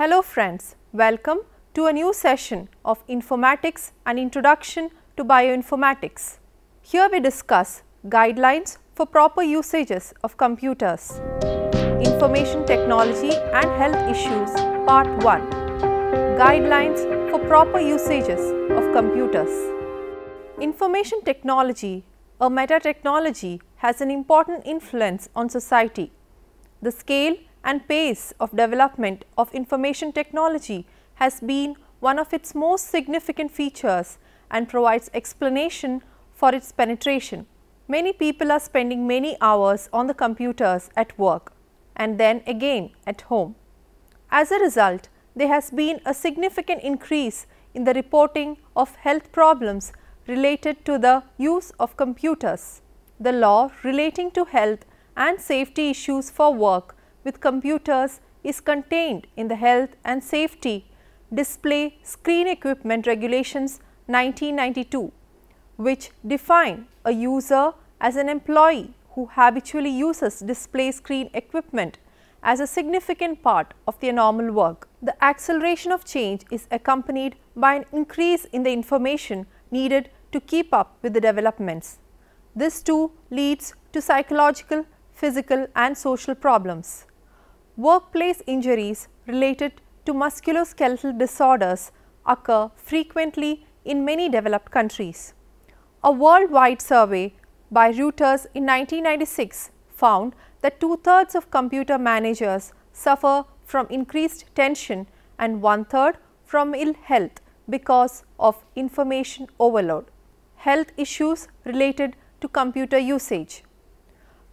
Hello friends, welcome to a new session of Informatics and Introduction to Bioinformatics. Here we discuss guidelines for proper usages of computers, Information Technology and Health Issues Part 1. Guidelines for proper usages of computers. Information technology, a meta-technology, has an important influence on society. The scale and pace of development of information technology has been one of its most significant features and provides explanation for its penetration. Many people are spending many hours on the computers at work and then again at home. As a result, there has been a significant increase in the reporting of health problems related to the use of computers. The law relating to health and safety issues for work with computers is contained in the Health and Safety Display Screen Equipment Regulations 1992, which define a user as an employee who habitually uses display screen equipment as a significant part of their normal work. The acceleration of change is accompanied by an increase in the information needed to keep up with the developments. This too leads to psychological, physical and social problems. Workplace injuries related to musculoskeletal disorders occur frequently in many developed countries. A worldwide survey by Reuters in 1996 found that 2/3 of computer managers suffer from increased tension and 1/3 from ill health because of information overload. Health issues related to computer usage.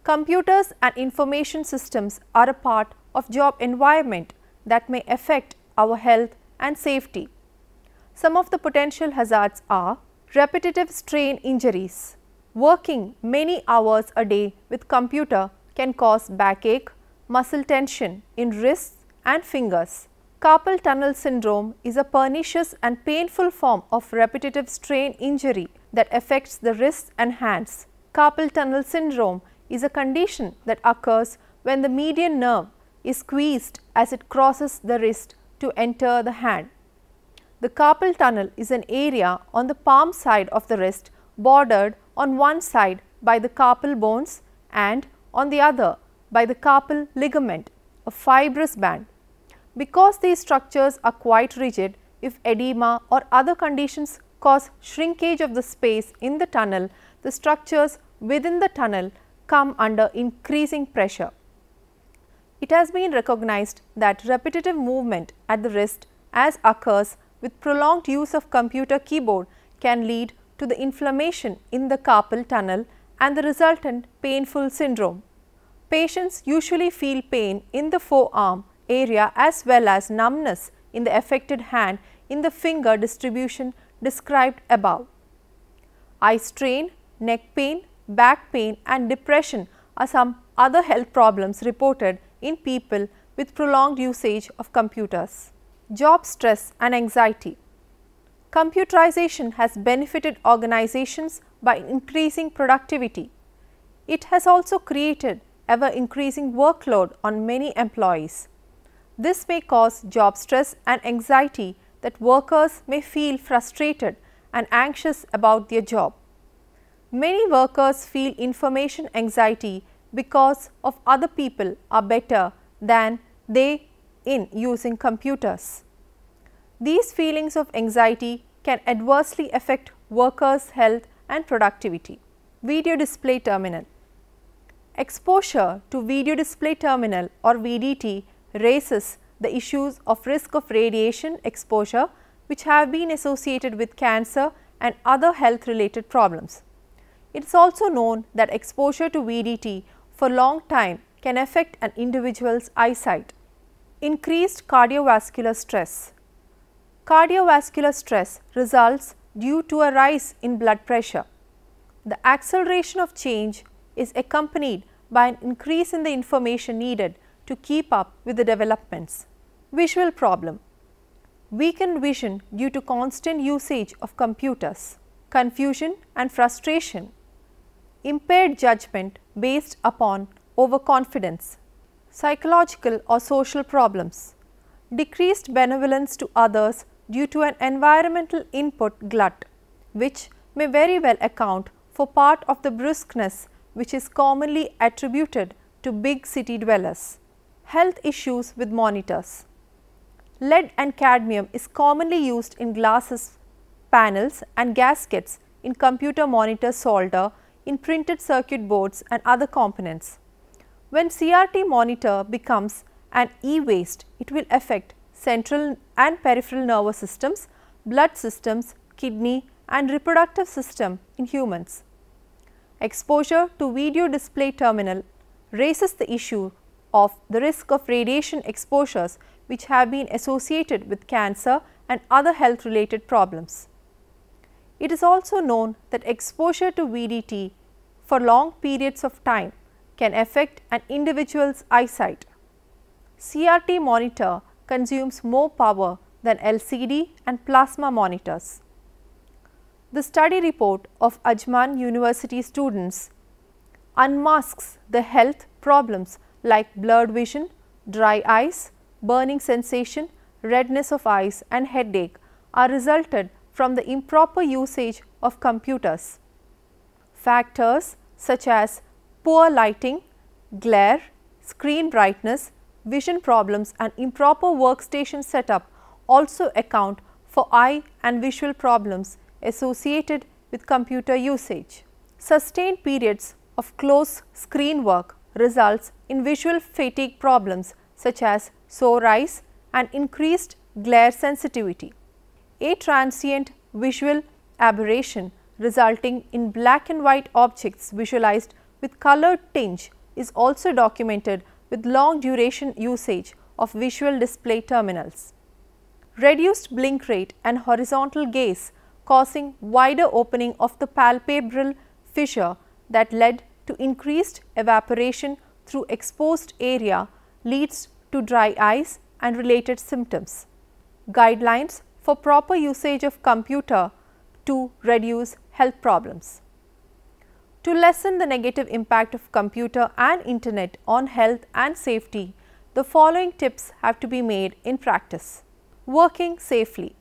Computers and information systems are a part of job environment that may affect our health and safety. Some of the potential hazards are repetitive strain injuries. Working many hours a day with computer can cause backache, muscle tension in wrists and fingers. Carpal tunnel syndrome is a pernicious and painful form of repetitive strain injury that affects the wrists and hands. Carpal tunnel syndrome is a condition that occurs when the median nerve is squeezed as it crosses the wrist to enter the hand. The carpal tunnel is an area on the palm side of the wrist bordered on one side by the carpal bones and on the other by the carpal ligament, a fibrous band. Because these structures are quite rigid, if edema or other conditions cause shrinkage of the space in the tunnel, the structures within the tunnel come under increasing pressure. It has been recognized that repetitive movement at the wrist, as occurs with prolonged use of computer keyboard, can lead to the inflammation in the carpal tunnel and the resultant painful syndrome. Patients usually feel pain in the forearm area as well as numbness in the affected hand in the finger distribution described above. Eye strain, neck pain, back pain and depression are some other health problems reported in people with prolonged usage of computers. Job stress and anxiety. Computerization has benefited organizations by increasing productivity. It has also created ever increasing workload on many employees. This may cause job stress and anxiety that workers may feel frustrated and anxious about their job. Many workers feel information anxiety because of other people are better than they in using computers. These feelings of anxiety can adversely affect workers' health and productivity. Video display terminal. Exposure to video display terminal or VDT raises the issues of risk of radiation exposure, which have been associated with cancer and other health related problems. It is also known that exposure to VDT for long time can affect an individual's eyesight. Increased cardiovascular stress. Cardiovascular stress results due to a rise in blood pressure. The acceleration of change is accompanied by an increase in the information needed to keep up with the developments. Visual problem. Weakened vision due to constant usage of computers. Confusion and frustration. Impaired judgment based upon overconfidence. Psychological or social problems. decreased benevolence to others due to an environmental input glut, which may very well account for part of the brusqueness which is commonly attributed to big city dwellers. Health issues with monitors. Lead and cadmium is commonly used in glasses, panels and gaskets, in computer monitor solder, in printed circuit boards and other components. When CRT monitor becomes an e-waste, it will affect central and peripheral nervous systems, blood systems, kidney and reproductive system in humans. Exposure to video display terminal raises the issue of the risk of radiation exposures which have been associated with cancer and other health related problems. It is also known that exposure to VDT for long periods of time can affect an individual's eyesight. CRT monitor consumes more power than LCD and plasma monitors. The study report of Ajman University students unmasks the health problems like blurred vision, dry eyes, burning sensation, redness of eyes and headache are resulted from the improper usage of computers. Factors such as poor lighting, glare, screen brightness, vision problems and improper workstation setup also account for eye and visual problems associated with computer usage. Sustained periods of close screen work results in visual fatigue problems such as sore eyes and increased glare sensitivity. A transient visual aberration resulting in black and white objects visualized with colored tinge is also documented with long duration usage of visual display terminals. Reduced blink rate and horizontal gaze causing wider opening of the palpebral fissure that led to increased evaporation through exposed area leads to dry eyes and related symptoms. Guidelines for proper usage of computer to reduce health problems. To lessen the negative impact of computer and internet on health and safety, the following tips have to be made in practice. Working safely.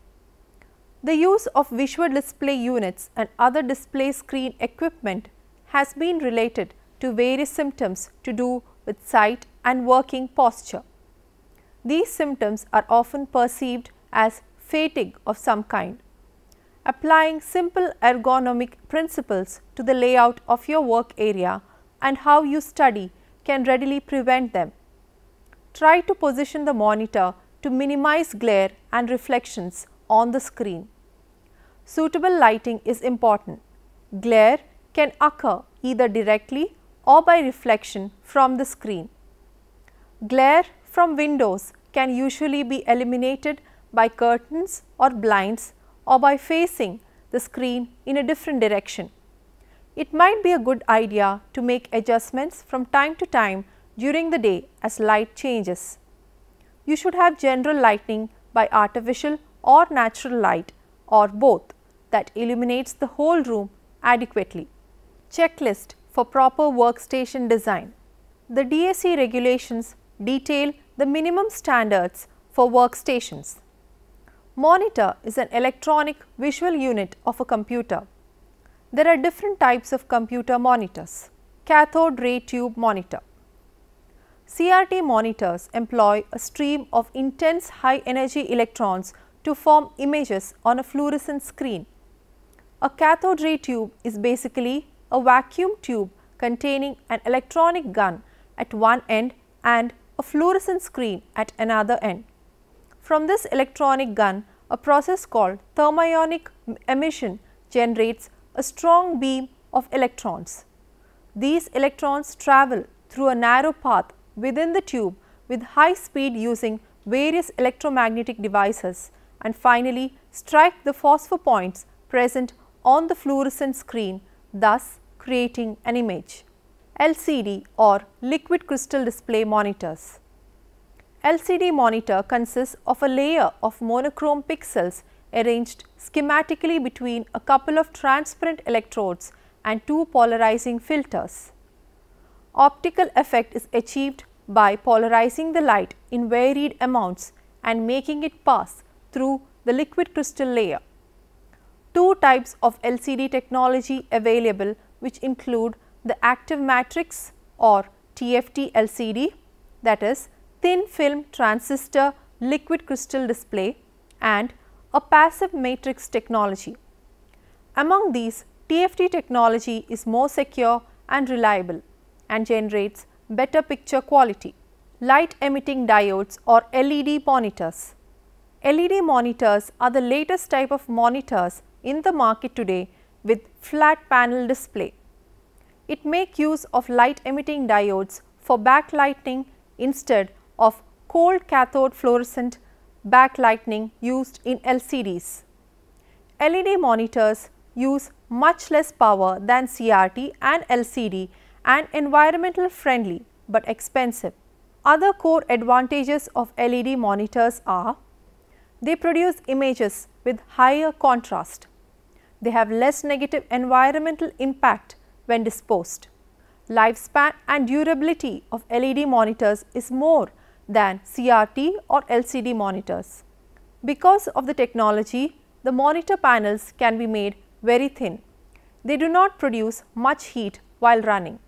The use of visual display units and other display screen equipment has been related to various symptoms to do with sight and working posture. These symptoms are often perceived as fatigue of some kind. Applying simple ergonomic principles to the layout of your work area and how you study can readily prevent them. Try to position the monitor to minimize glare and reflections on the screen. Suitable lighting is important. Glare can occur either directly or by reflection from the screen. Glare from windows can usually be eliminated by curtains or blinds or by facing the screen in a different direction. It might be a good idea to make adjustments from time to time during the day as light changes. You should have general lighting by artificial or natural light or both that illuminates the whole room adequately. Checklist for proper workstation design. The DSE regulations detail the minimum standards for workstations. Monitor is an electronic visual unit of a computer. There are different types of computer monitors. Cathode ray tube monitor. CRT monitors employ a stream of intense high energy electrons to form images on a fluorescent screen. A cathode ray tube is basically a vacuum tube containing an electronic gun at one end and a fluorescent screen at another end. From this electronic gun, a process called thermionic emission generates a strong beam of electrons. These electrons travel through a narrow path within the tube with high speed using various electromagnetic devices and finally strike the phosphor points present on the fluorescent screen, thus creating an image. LCD or liquid crystal display monitors. LCD monitor consists of a layer of monochrome pixels arranged schematically between a couple of transparent electrodes and two polarizing filters. Optical effect is achieved by polarizing the light in varied amounts and making it pass through the liquid crystal layer. Two types of LCD technology available, which include the active matrix or TFT LCD, that is thin film transistor liquid crystal display, and a passive matrix technology. Among these, TFT technology is more secure and reliable and generates better picture quality. Light emitting diodes or LED monitors. LED monitors are the latest type of monitors in the market today with flat panel display. It makes use of light emitting diodes for backlighting instead of cold cathode fluorescent backlighting used in LCDs. LED monitors use much less power than CRT and LCD and environmental friendly but expensive. Other core advantages of LED monitors are: they produce images with higher contrast. They have less negative environmental impact when disposed. Lifespan and durability of LED monitors is more than CRT or LCD monitors. Because of the technology, the monitor panels can be made very thin. They do not produce much heat while running.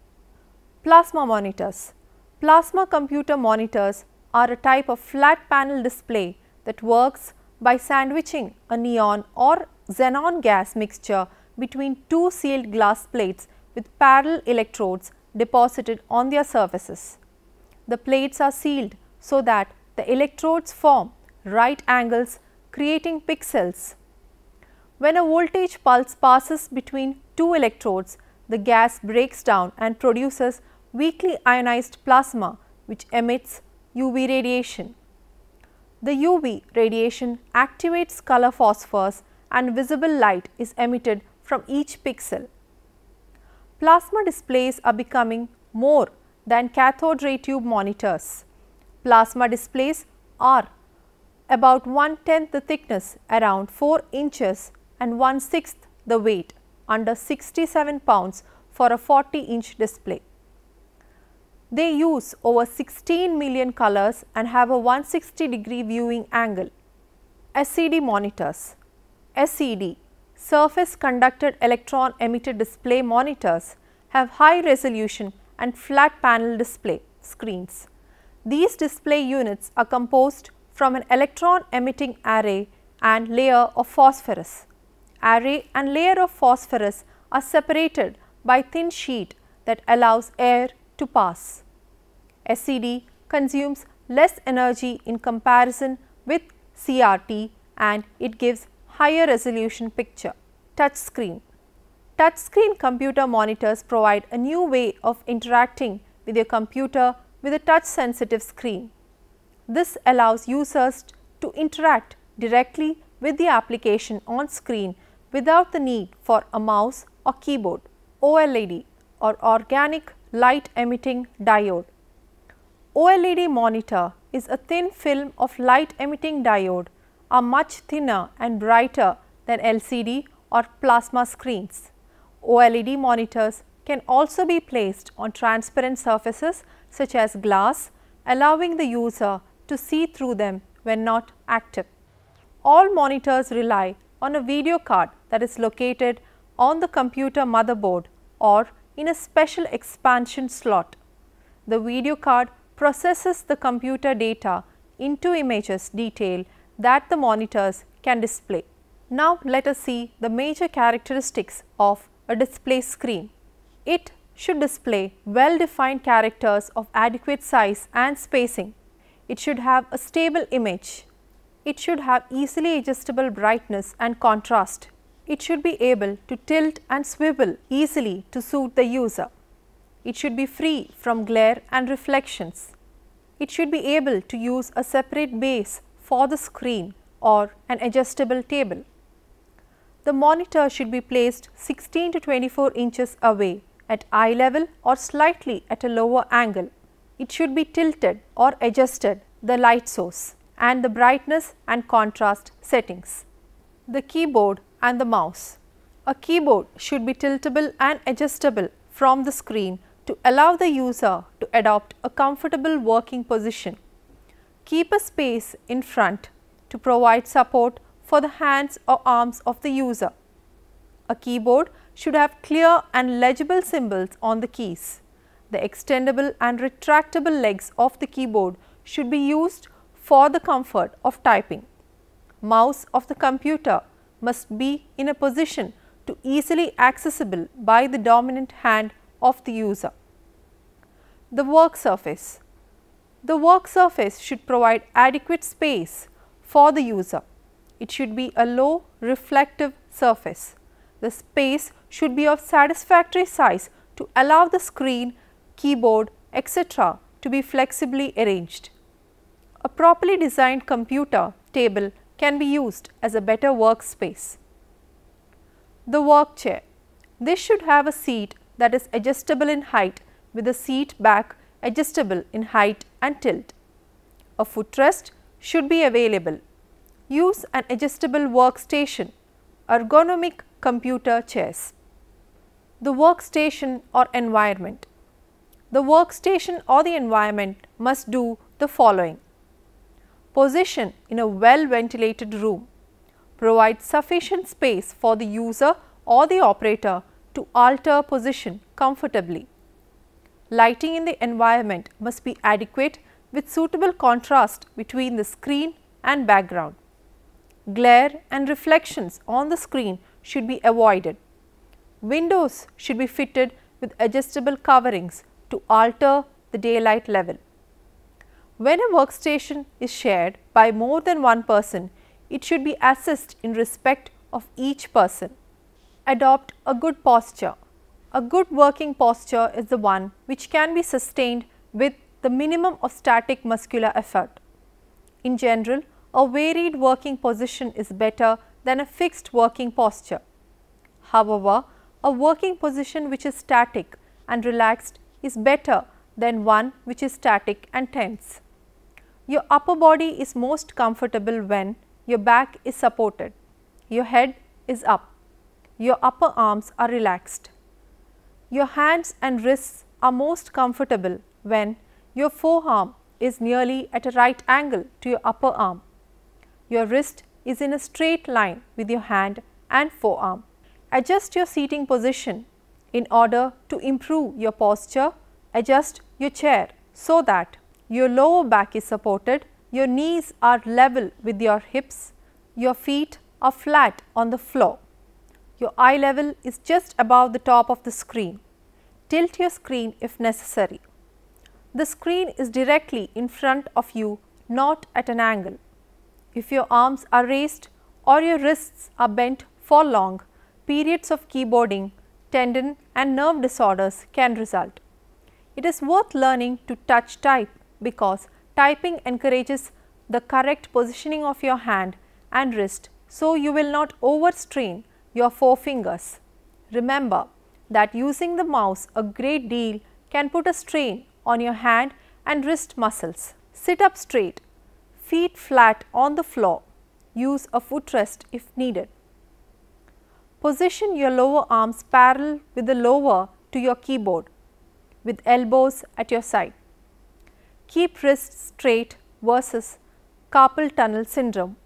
Plasma monitors. Plasma computer monitors are a type of flat panel display that works by sandwiching a neon or xenon gas mixture between two sealed glass plates with parallel electrodes deposited on their surfaces. The plates are sealed so that the electrodes form right angles, creating pixels. When a voltage pulse passes between two electrodes, the gas breaks down and produces weakly ionized plasma, which emits UV radiation. The UV radiation activates color phosphors and visible light is emitted from each pixel. Plasma displays are becoming more than cathode ray tube monitors. Plasma displays are about 1/10 the thickness, around 4 inches, and 1/6 the weight, under 67 pounds for a 40-inch display. They use over 16 million colors and have a 160-degree viewing angle. SCD monitors. SCD, surface conducted electron emitter display monitors, have high resolution and flat panel display screens. These display units are composed from an electron emitting array and layer of phosphorus. Array and layer of phosphorus are separated by thin sheet that allows air to pass. SCD consumes less energy in comparison with CRT and it gives higher resolution picture. Touch screen. Touch screen computer monitors provide a new way of interacting with your computer with a touch sensitive screen. This allows users to interact directly with the application on screen without the need for a mouse or keyboard. OLED or organic light emitting diode. OLED monitor is a thin film of light emitting diode, are much thinner and brighter than LCD or plasma screens. OLED monitors can also be placed on transparent surfaces such as glass, allowing the user to see through them when not active. All monitors rely on a video card that is located on the computer motherboard or in a special expansion slot. The video card processes the computer data into images detail that the monitors can display. Now let us see the major characteristics of a display screen. It should display well-defined characters of adequate size and spacing. It should have a stable image. It should have easily adjustable brightness and contrast. It should be able to tilt and swivel easily to suit the user. It should be free from glare and reflections. It should be able to use a separate base for the screen or an adjustable table. The monitor should be placed 16 to 24 inches away at eye level or slightly at a lower angle. It should be tilted or adjusted the light source and the brightness and contrast settings. The keyboard and the mouse. A keyboard should be tiltable and adjustable from the screen to allow the user to adopt a comfortable working position. Keep a space in front to provide support for the hands or arms of the user. A keyboard should have clear and legible symbols on the keys. The extendable and retractable legs of the keyboard should be used for the comfort of typing. Mouse of the computer must be in a position to easily accessible by the dominant hand of the user. The work surface. The work surface should provide adequate space for the user. It should be a low reflective surface. The space should be of satisfactory size to allow the screen, keyboard, etc. to be flexibly arranged. A properly designed computer table can be used as a better workspace. The work chair. This should have a seat that is adjustable in height with the seat back adjustable in height and tilt. A footrest should be available. Use an adjustable workstation, ergonomic computer chairs. The workstation or environment. The workstation or the environment must do the following: position in a well ventilated room, provide sufficient space for the user or the operator to alter position comfortably. Lighting in the environment must be adequate with suitable contrast between the screen and background. Glare and reflections on the screen should be avoided. Windows should be fitted with adjustable coverings to alter the daylight level. When a workstation is shared by more than one person, it should be assessed in respect of each person. Adopt a good posture. A good working posture is the one which can be sustained with the minimum of static muscular effort. In general, a varied working position is better than a fixed working posture. However, a working position which is static and relaxed is better than one which is static and tense. Your upper body is most comfortable when your back is supported, your head is up, your upper arms are relaxed. Your hands and wrists are most comfortable when your forearm is nearly at a right angle to your upper arm. Your wrist is in a straight line with your hand and forearm. Adjust your seating position. In order to improve your posture, adjust your chair so that your lower back is supported, your knees are level with your hips, your feet are flat on the floor. Your eye level is just above the top of the screen. Tilt your screen if necessary. The screen is directly in front of you, not at an angle. If your arms are raised or your wrists are bent for long, periods of keyboarding, tendon and nerve disorders can result. It is worth learning to touch type because typing encourages the correct positioning of your hand and wrist, so you will not overstrain your forefingers. Remember that using the mouse a great deal can put a strain on your hand and wrist muscles. Sit up straight, feet flat on the floor. Use a footrest if needed. Position your lower arms parallel with the lower to your keyboard with elbows at your side. Keep wrists straight versus carpal tunnel syndrome.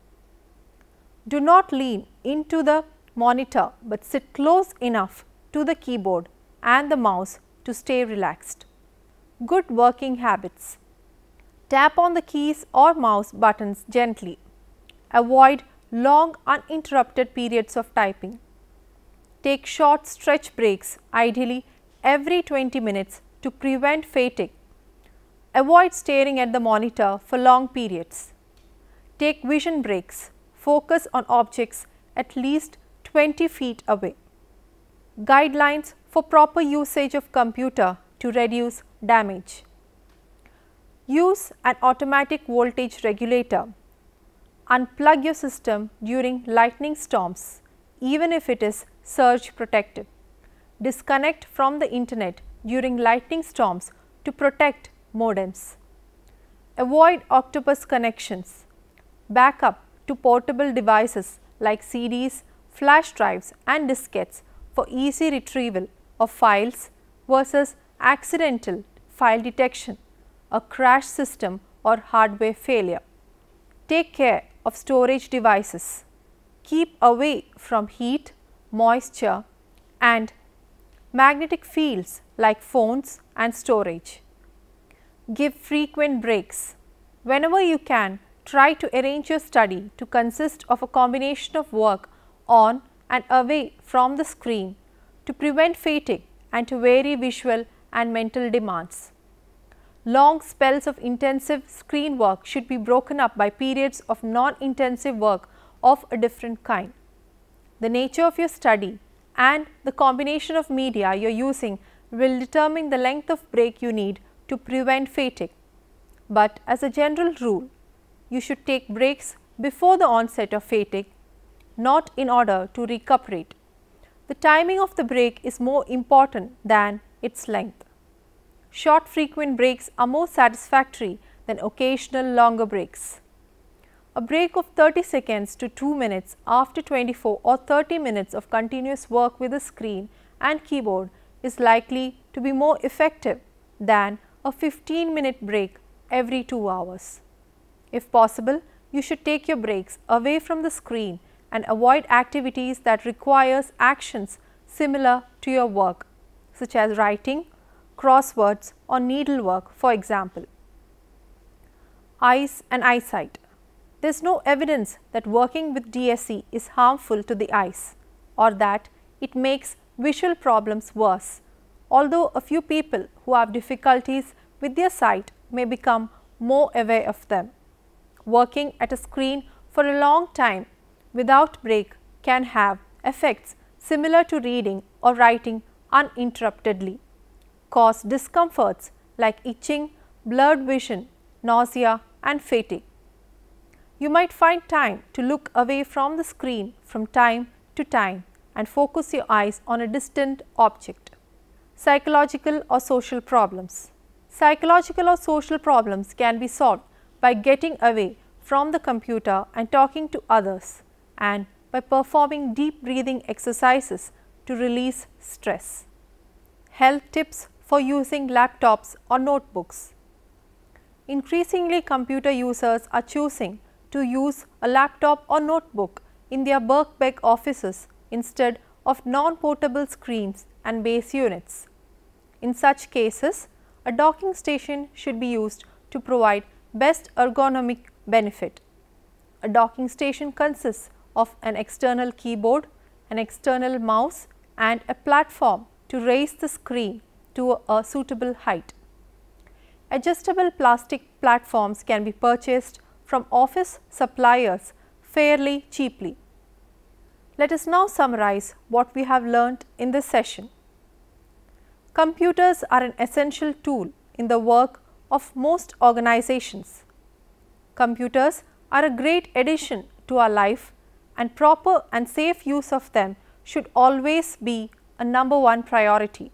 Do not lean into the monitor but sit close enough to the keyboard and the mouse to stay relaxed. Good working habits. Tap on the keys or mouse buttons gently. Avoid long uninterrupted periods of typing. Take short stretch breaks, ideally every 20 minutes to prevent fatigue. Avoid staring at the monitor for long periods. Take vision breaks. Focus on objects at least 20 feet away. Guidelines for proper usage of computer to reduce damage. Use an automatic voltage regulator. Unplug your system during lightning storms, even if it is surge protected. Disconnect from the internet during lightning storms to protect modems. Avoid octopus connections. Backup to portable devices like CDs, flash drives and diskettes for easy retrieval of files versus accidental file detection. A crash system or hardware failure. Take care of storage devices. Keep away from heat, moisture and magnetic fields like phones and storage. Give frequent breaks. Whenever you can, try to arrange your study to consist of a combination of work on and away from the screen to prevent fatigue and to vary visual and mental demands. Long spells of intensive screen work should be broken up by periods of non-intensive work of a different kind. The nature of your study and the combination of media you are using will determine the length of break you need to prevent fatigue. But as a general rule, you should take breaks before the onset of fatigue, not in order to recuperate. The timing of the break is more important than its length. Short frequent breaks are more satisfactory than occasional longer breaks. A break of 30 seconds to 2 minutes after 24 or 30 minutes of continuous work with a screen and keyboard is likely to be more effective than a 15-minute break every 2 hours. If possible, you should take your breaks away from the screen and avoid activities that requires actions similar to your work, such as writing, crosswords or needlework, for example. Eyes and eyesight. There is no evidence that working with DSE is harmful to the eyes or that it makes visual problems worse, although a few people who have difficulties with their sight may become more aware of them. Working at a screen for a long time without break can have effects similar to reading or writing uninterruptedly, cause discomforts like itching, blurred vision, nausea and fatigue. You might find time to look away from the screen from time to time and focus your eyes on a distant object. Psychological or social problems. Psychological or social problems can be solved by getting away from the computer and talking to others, and by performing deep breathing exercises to release stress. Health tips for using laptops or notebooks. Increasingly, computer users are choosing to use a laptop or notebook in their work offices instead of non-portable screens and base units. In such cases, a docking station should be used to provide best ergonomic benefit. A docking station consists of an external keyboard, an external mouse and a platform to raise the screen to a suitable height. Adjustable plastic platforms can be purchased from office suppliers fairly cheaply. Let us now summarize what we have learnt in this session. Computers are an essential tool in the work of most organizations. Computers are a great addition to our life, and proper and safe use of them should always be a #1 priority.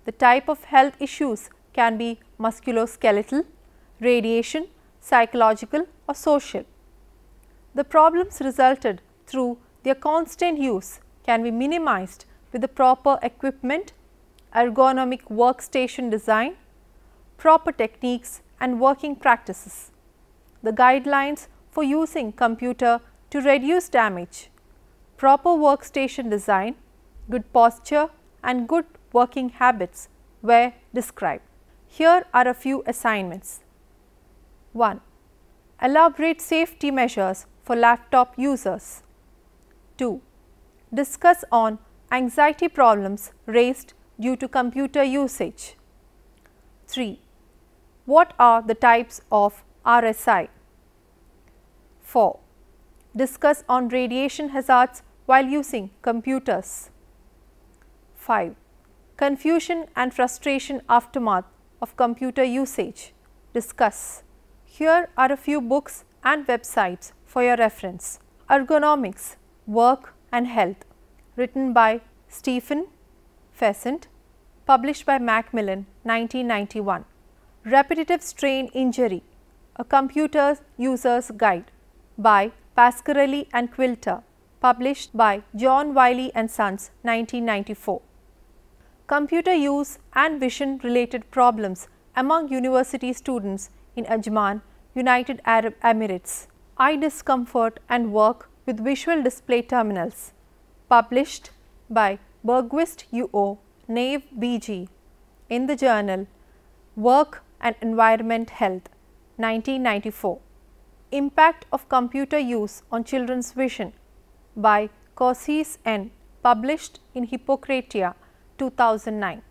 The type of health issues can be musculoskeletal, radiation, psychological or social. The problems resulted through their constant use can be minimized with the proper equipment, ergonomic workstation design, proper techniques and working practices. The guidelines for using computer to reduce damage, proper workstation design, good posture and good working habits were described. Here are a few assignments. 1. Elaborate safety measures for laptop users. 2. Discuss on anxiety problems raised due to computer usage. 3. What are the types of RSI? 4. Discuss on radiation hazards while using computers. 5. Confusion and frustration aftermath of computer usage. Discuss. Here are a few books and websites for your reference. Ergonomics, Work and Health, written by Stephen Pheasant, published by Macmillan, 1991. Repetitive Strain Injury, a Computer User's Guide, by Pasquarelli and Quilter, published by John Wiley and Sons, 1994. Computer use and vision related problems among university students in Ajman, United Arab Emirates. Eye discomfort and work with visual display terminals. Published by Bergquist UO, Nave BG in the journal Work and Environment Health, 1994. Impact of computer use on children's vision by Kossis N, published in Hippocratia, 2009.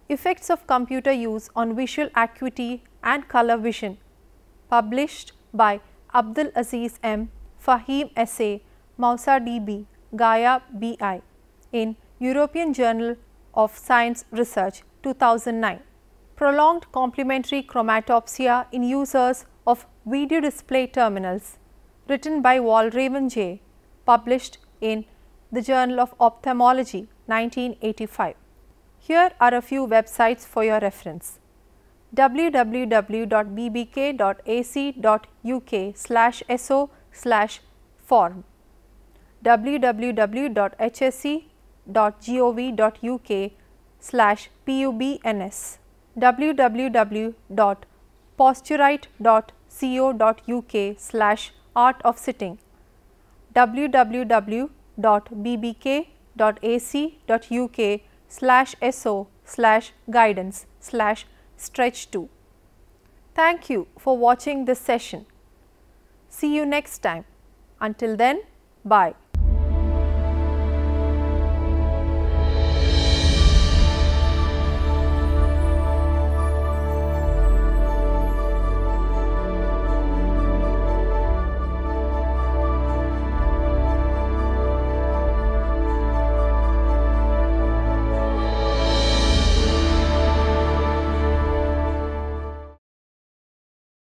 Effects of computer use on visual acuity and color vision, published by Abdul Aziz M, Fahim S.A, MousaDB, Gaia B.I. in European Journal of Science Research, 2009. Prolonged complementary chromatopsia in users of video display terminals, written by Walraven J, published in the Journal of Ophthalmology, 1985. Here are a few websites for your reference: www.bbk.ac.uk/so/form, www.hsc.gov.uk/pubns, www.posturite.co.uk/art-of-sitting, www.bbk.ac.uk/so/guidance/stretch2. Thank you for watching this session. See you next time. Until then, bye.